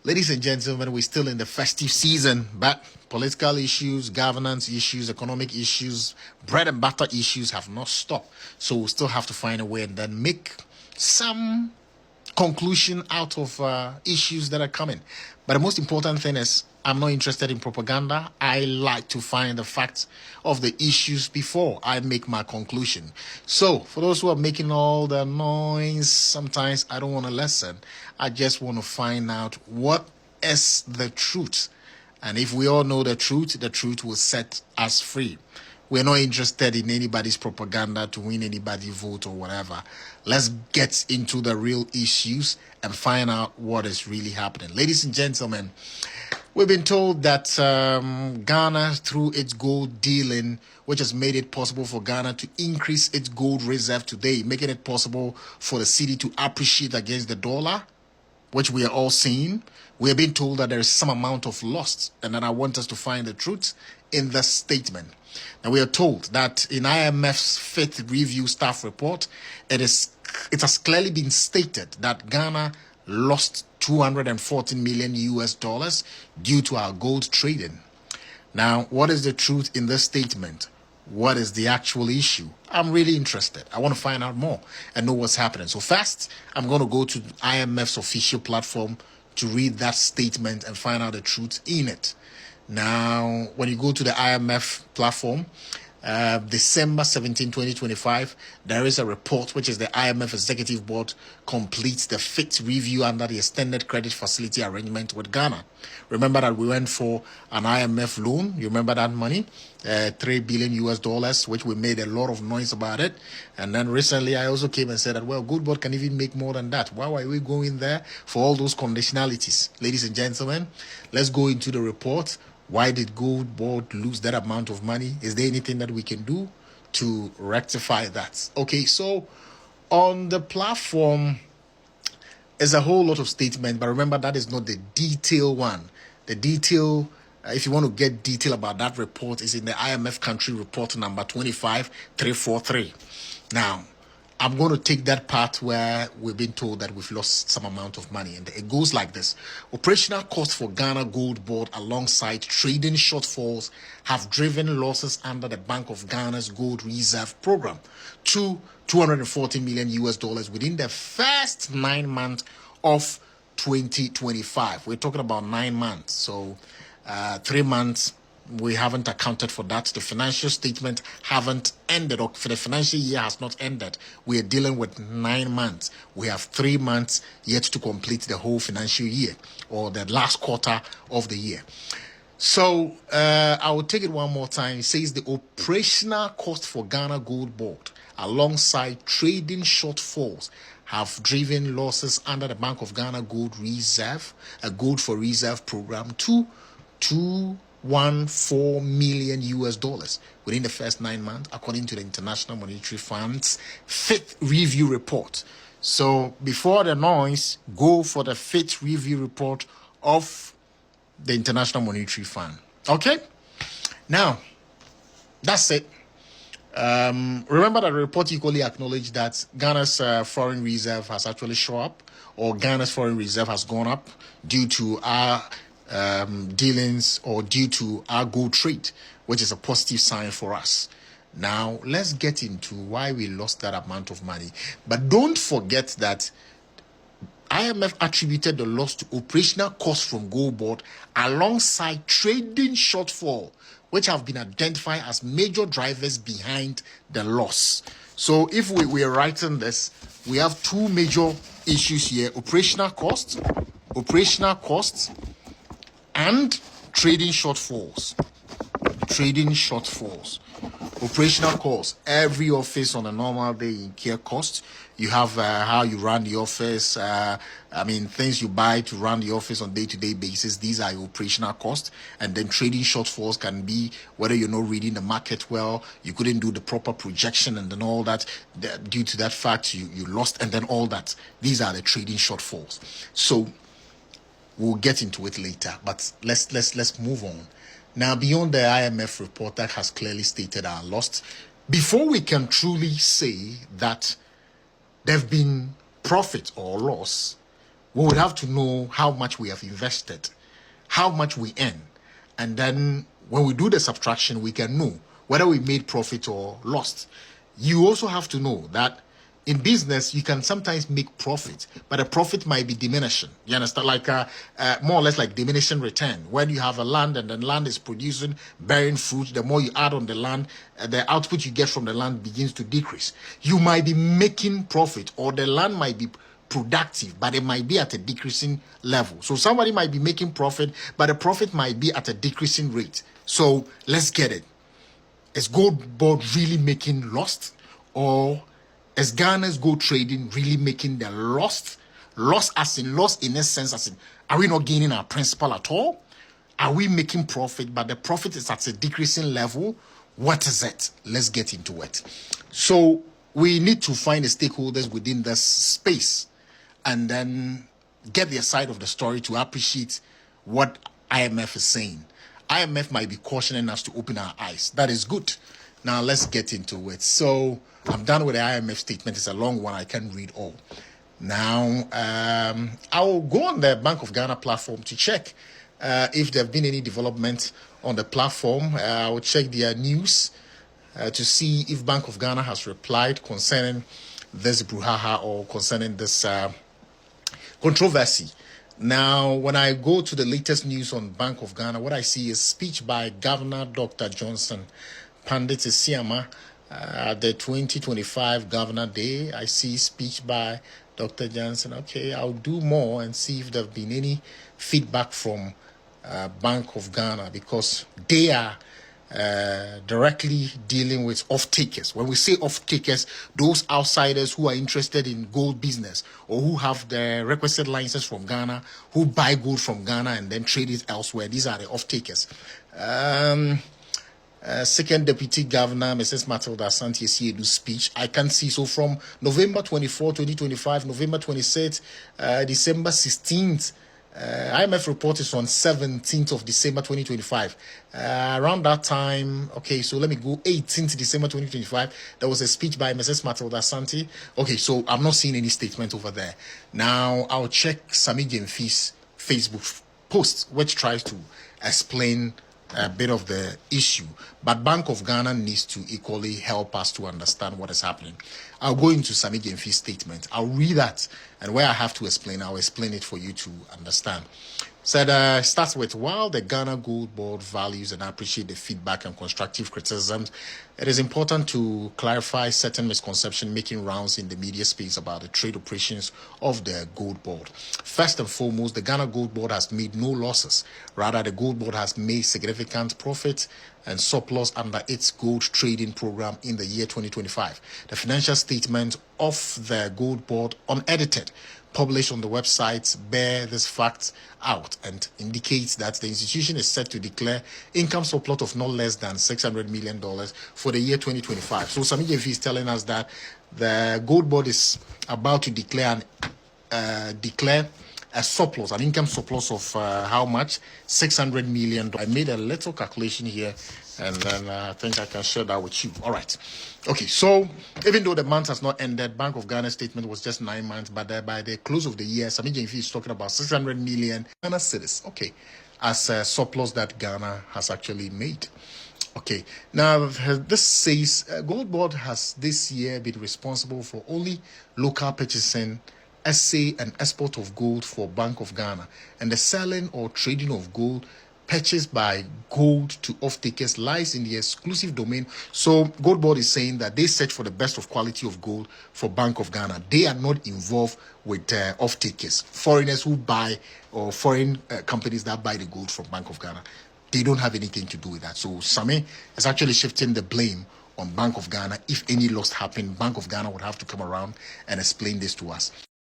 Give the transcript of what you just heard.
Ladies and gentlemen, we're still in the festive season, but political issues, governance issues, economic issues, bread and butter issues have not stopped. So we'll still have to find a way and then make some conclusion out of issues that are coming. But the most important thing is, I'm not interested in propaganda. I like to find the facts of the issues before I make my conclusion. So, for those who are making all the noise, sometimes I don't want to listen. I just want to find out what is the truth. And if we all know the truth will set us free. We're not interested in anybody's propaganda to win anybody's vote or whatever. Let's get into the real issues and find out what is really happening. Ladies and gentlemen, we've been told that Ghana, through its gold dealing, which has made it possible for Ghana to increase its gold reserve today, making it possible for the cedi to appreciate against the dollar, which we are all seeing. We are being told that there is some amount of loss, and that I want us to find the truth in the statement. Now, we are told that in IMF's fifth review staff report, it has clearly been stated that Ghana lost 214 million US dollars due to our gold trading. Now, what is the truth in this statement? What is the actual issue? I'm really interested. I want to find out more and know what's happening. So first, I'm going to go to IMF's official platform to read that statement and find out the truth in it. Now, when you go to the IMF platform, December 17, 2025, there is a report which is the IMF Executive Board completes the fifth review under the extended credit facility arrangement with Ghana. Remember that we went for an IMF loan. You remember that money? 3 billion US dollars, which we made a lot of noise about it. And then recently I also came and said that, well, Goldbod can even make more than that. Why are we going there for all those conditionalities? Ladies and gentlemen, let's go into the report. Why did Goldbod lose that amount of money? Is there anything that we can do to rectify that? Okay, so on the platform is a whole lot of statement, but remember that is not the detail one. The detail, if you want to get detail about that report, is in the IMF country report number 25343. Now, I'm going to take that part where we've been told that we've lost some amount of money. And it goes like this. Operational costs for Ghana Gold Board alongside trading shortfalls have driven losses under the Bank of Ghana's Gold Reserve Program to 240 million US dollars within the first 9 months of 2025. We're talking about 9 months. So 3 months, we haven't accounted for that. The financial statement haven't ended, or for the financial year has not ended. We are dealing with 9 months. We have 3 months yet to complete the whole financial year, or the last quarter of the year. So I will take it one more time. It says the operational cost for Ghana Gold Board alongside trading shortfalls have driven losses under the Bank of Ghana Gold Reserve, a Gold for Reserve program, to 214 million US dollars within the first 9 months, according to the International Monetary Fund's fifth review report. So before the noise, go for the fifth review report of the International Monetary Fund. Okay? Now, that's it. Remember that the report equally acknowledged that Ghana's foreign reserve has actually shown up, or Ghana's foreign reserve has gone up due to our dealings, or due to our gold trade, which is a positive sign for us. Now, let's get into why we lost that amount of money. But don't forget that IMF attributed the loss to operational costs from Goldbod alongside trading shortfall, which have been identified as major drivers behind the loss. So if we are writing this, we have two major issues here: operational costs, and trading shortfalls. Operational costs. Every office on a normal day in care costs. You have how you run the office. Things you buy to run the office on day-to-day basis. These are your operational costs. And then trading shortfalls can be whether you're not reading the market well, you couldn't do the proper projection, and then all that. Due to that fact, you lost, and then all that. These are the trading shortfalls. So we'll get into it later, but let's move on. Now, beyond the IMF report that has clearly stated our loss, before we can truly say that there have been profit or loss, we would have to know how much we have invested, how much we earn. And then when we do the subtraction, we can know whether we made profit or lost. You also have to know that in business, you can sometimes make profit, but the profit might be diminishing. You understand? Like more or less like diminishing return. When you have a land and the land is producing, bearing fruit, the more you add on the land, the output you get from the land begins to decrease. You might be making profit, or the land might be productive, but it might be at a decreasing level. So somebody might be making profit, but the profit might be at a decreasing rate. So let's get it. Is Goldbod really making lost, or is Ghana's gold trading really making the lost? Lost as in lost in a sense, as in, are we not gaining our principal at all? Are we making profit, but the profit is at a decreasing level? What is it? Let's get into it. So we need to find the stakeholders within this space and then get their side of the story to appreciate what IMF is saying. IMF might be cautioning us to open our eyes. That is good. Now let's get into it. So I'm done with the IMF statement. It's a long one. I can't read all. Now I will go on the Bank of Ghana platform to check if there have been any development on the platform. I will check their news to see if Bank of Ghana has replied concerning this brouhaha or concerning this controversy. Now, when I go to the latest news on Bank of Ghana, what I see is speech by Governor Dr. Johnson Pandit Isiama at the 2025 Governor Day. I see speech by Dr. Johnson. Okay, I'll do more and see if there have been any feedback from Bank of Ghana, because they are directly dealing with off-takers. When we say off-takers, those outsiders who are interested in gold business or who have the requisite license from Ghana, who buy gold from Ghana and then trade it elsewhere. These are the off-takers. Second Deputy Governor, Mrs. Matilda Asante Essiedu's speech, I can see. So from November 24, 2025, November 26th, December 16th, IMF report is on 17th of December 2025. Around that time, okay, so let me go 18th December 2025. There was a speech by Mrs. Matilda Asante. Okay, so I'm not seeing any statement over there. Now I'll check Sami Gyamfi's Facebook post, which tries to explain a bit of the issue, but Bank of Ghana needs to equally help us to understand what is happening. I'll go into Sami Gyamfi's statement. I'll read that, and where I have to explain, I'll explain it for you to understand. Said, starts with, while the Ghana Gold Board values and appreciate the feedback and constructive criticisms, it is important to clarify certain misconceptions making rounds in the media space about the trade operations of the Gold Board. First and foremost, the Ghana Gold Board has made no losses. Rather, the Gold Board has made significant profit and surplus under its gold trading program in the year 2025. The financial statement of the Gold Board, unedited, published on the website, bear this fact out and indicates that the institution is set to declare income surplus of not less than $600 million for the year 2025. So Sami Gyamfi is telling us that the Gold Board is about to declare a surplus, an income surplus of how much? $600 million. I made a little calculation here, and then I think I can share that with you. All right. Okay, so even though the month has not ended, Bank of Ghana's statement was just 9 months, but by the close of the year, Sami Gyamfi is talking about 600 million Ghana cedis, okay, as a surplus that Ghana has actually made. Okay, now this says Gold Board has this year been responsible for only local purchasing, essay and export of gold for Bank of Ghana, and the selling or trading of gold purchased by gold to off-takers lies in the exclusive domain. So Gold Board is saying that they search for the best of quality of gold for Bank of Ghana. They are not involved with off-takers, foreigners who buy, or foreign companies that buy the gold from Bank of Ghana. They don't have anything to do with that. So Sami is actually shifting the blame on Bank of Ghana. If any loss happened, Bank of Ghana would have to come around and explain this to us.